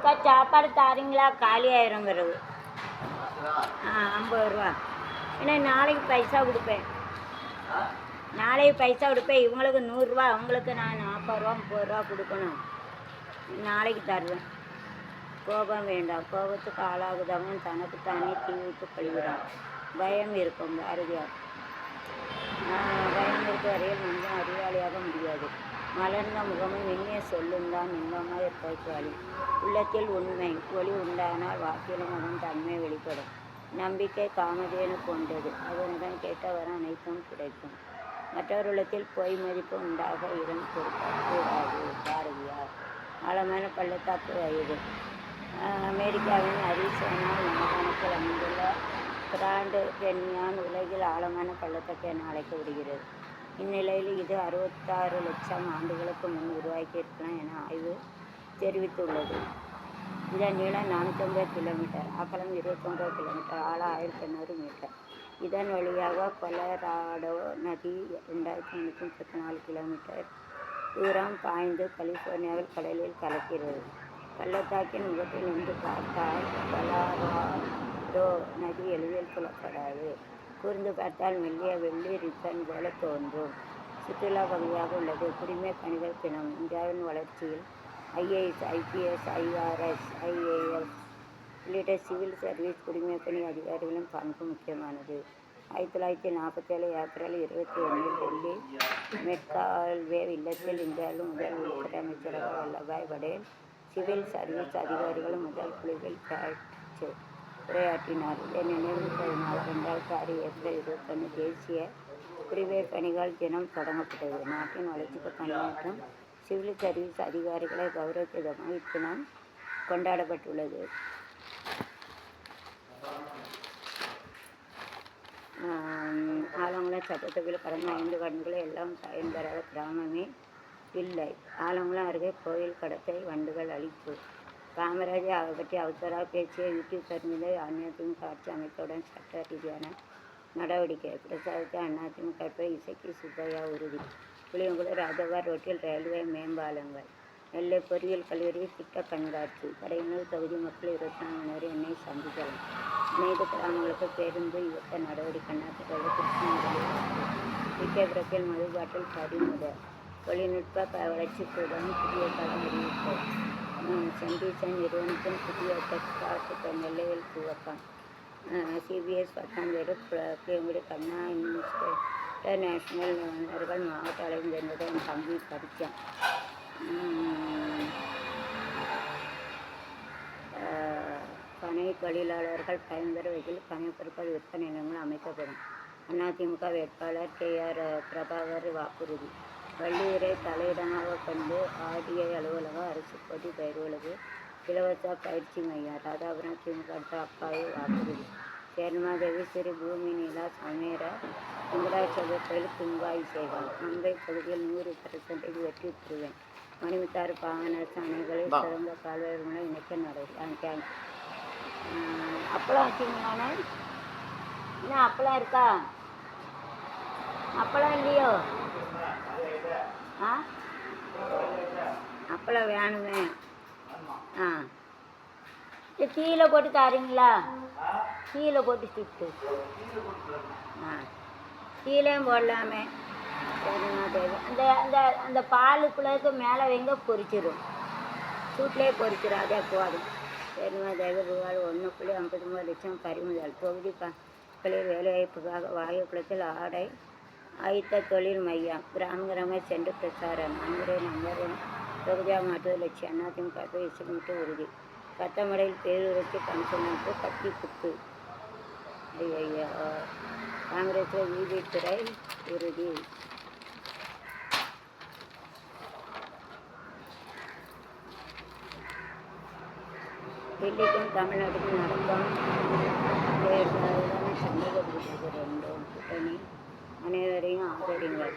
அக்கா சாப்பாடு தாரீங்களா? காலி ஆயிரும் பிறகு. 50 ரூபா. ஏன்னா நாளைக்கு பைசா கொடுப்பேன். நாளைக்கு பைசா கொடுப்பேன். இவங்களுக்கு 100 ரூபா, அவங்களுக்கு நான் 40 ரூபா 30 ரூபா கொடுக்கணும். நாளைக்கு தருவேன். கோபம் வேண்டாம். கோபத்துக்கு ஆளாகுதவன் தனக்கு தானே தீ விட்டு கழிவுறான். பயம் இருக்கும். பாரதியார். பயம் இருக்க வரையில் மனிதன் அறிவாளியாக முடியாது. மலர்ந்த முகமும் இனிய சொல்லும் தான் இன்பமாக இருப்பதற்கு வழி. உள்ளத்தில் உண்மை ஒளி உண்டானால் வாக்கிலும் அதன் தன்மை வெளிப்படும். நம்பிக்கை காமதேனு கொண்டது. அதனுடன் கேட்டவர அனைத்தும் கிடைக்கும். மற்றவர்களுத்தில் பொய் மதிப்பு உண்டாக இடம் கொடுக்கக்கூடாது. பாரதியார். ஆழமான பள்ளத்தாக்கு வயது. அமெரிக்காவின் அரிசோனா மாகாணத்தில் அமைந்துள்ள கிராண்டு கேன்யான் உலகில் ஆழமான பள்ளத்தாக்கு என அழைக்கப்படுகிறது. இந்நிலையில் இது 66 லட்சம் ஆண்டுகளுக்கு முன் உருவாக்கி இருக்கலாம் என ஆய்வு தெரிவித்துள்ளது. இதன் நீளம் 450 கிலோமீட்டர், அகலம் 29 கிலோமீட்டர், ஆழம் 1800 மீட்டர். இதன் வழியாக கொலராடோ நதி 2334 கிலோமீட்டர் தூரம் பாய்ந்து கலிபோர்னியாவில் கடலில் கலக்கிறது. பள்ளத்தாக்கின் முகத்தில் நின்று பார்த்தால் கொலராடோ நதி எளிதில் புலப்படாது. கூர்ந்து பார்த்தால் மெல்லிய வெள்ளி ரிப்பன் போல தோன்றும். சுற்றுலா பகுதியாக உள்ளது. குடிமை பணிகள் தினம். இந்தியாவின் வளர்ச்சியில் ஐஏஎஸ், ஐபிஎஸ், ஐஆர்எஸ், ஐஏஎஸ் உள்ளிட்ட சிவில் சர்வீஸ் குடிமைப்பணி அதிகாரிகளின் பங்கு முக்கியமானது. 1947 ஏப்ரல் 21 டெல்லி மெட்கால்வே இல்லத்தில் இந்தியாவில் முதல் உள்துறை அமைச்சராக வல்லபாய் படேல் சிவில் சர்வீஸ் அதிகாரிகள் முதல் குழுவில் பேச்சு உரையாற்றினார். இதை நினைவு கூறினார். 2006 ஏப்ரல் 21 தேசிய குடிமைப் பணிகள் தினம் தொடங்கப்பட்டது. நாட்டின் வளர்ச்சிக்கு பணியாற்றும் சிவில் சர்வீஸ் அதிகாரிகளை கௌரவிக்கும் விதமாக இத்தினம் கொண்டாடப்பட்டுள்ளது. ஆலங்குளம் சட்டசபையில் கடந்த 5 வருடங்களில் எல்லாம் பயன்பெறாத கிராமமே இல்லை. ஆலங்குளம் அருகே கோயில் கடத்தை வண்டுகள் அழிப்பு. காமராஜை பற்றி அவசராக பேசிய யூடியூபர் மீது அதிமுக ஆட்சி அமைத்தவுடன் சட்ட ரீதியான நடவடிக்கை. பிரசாதத்தை அதிமுக இசைக்கு சுப்பையா உறுதி. புளியங்குளம் ராஜபார் ரோட்டில் ரயில்வே மேம்பாலங்கள். நெல்லை பொறியியல் கல்லூரி திட்ட கண்காட்சி. கடையனூர் தொகுதி மக்கள் 24 மணி நேரம் என்னை சந்திக்கலாம். அனைத்து கிராமங்களுக்கு பேருந்து இயக்க நடவடிக்கை. நாட்டுக்கோடு கிருஷ்ணகிரி. விகேபுரத்தில் மதுபாட்டில் பறிமுதல். தொழில்நுட்ப வளர்ச்சி கூடம் புதிய களம் அறிவிப்பு. சென்டிசன் நிறுவனத்தின் புதிய டெக்ஸ்டார்ட் நெல்லையில் துவக்கம். சிபிஎஸ் 10ஆம் தேதி புளியங்குடி கண்ணா இன்டர்நேஷனல் நிபுணர்கள் மாவட்ட அளவில் என்பதை என் தம்பி படித்தான். பனை தொழிலாளர்கள் பயன்பெற வகையில் பனைப்பொருட்கள் விற்பனை நிலையங்கள் அமைக்கப்படும். அதிமுக வேட்பாளர் KR பிரபாகர் வாக்குறுதி. வள்ளியூரை தலையிடமாக கொண்டு RDI அலுவலகம், அரசு போட்டி பயிர்களுக்கு இலவச பயிற்சி மையம். ராதாபுரம் திமுக அப்பாவி வாக்குறுதி. சேர்மாதேவி ஸ்ரீ பூமி நிலா சமேர வெங்கடாச்சல கோயில் கும்பாபிஷேகம். மும்பை பகுதியில் 100% வெற்றி பெறுவேன். மணிமுத்தாறு பாகனரசு அணைகளில் சிறந்த கால்வாய்களை இணைக்க நடவடிக்கை. அப்பளம் வச்சிங்களானே? இன்னும் அப்பளம் இருக்கா? அப்பளம் இல்லையோ? அப்பளம் வேணுமே. கீழே போட்டு தாரீங்களா? கீழே போட்டு சுட்டு. கீழேயும் போடலாமே. சரிம்மா தேவை. அந்த அந்த அந்த பாலுக்குள்ளே மேலே வைங்க, பொரிச்சிடும். சூட்லேயே பொரிச்சிடும். அதே போதும். சரிம்மா தேவை. ரூபாய் 1.53 லட்சம் பறிமுதல். தொகுதி மக்களின் வேலைவாய்ப்புக்காக வாயுக்குளத்தில் ஆடை ஆயத்த தொழில் மையம். கிராம சென்று பிரச்சாரம். நம்பர் 1 தொகுதியாக மாற்றுவது லட்சியம். அதிமுக இசைமிட்டு உறுதி. கத்தமடையில் பேரூராட்சி கமிஷனருக்கு கத்தி குத்து. ஐயா, காங்கிரஸில் VB துறை உறுதி. டெல்லிக்கும் தமிழ்நாட்டுக்கும் நடக்கும் தேர்தலுடன் சந்தேகப்படுகிறது. கூட்டணி அனைவரையும் ஆதரிங்கள்.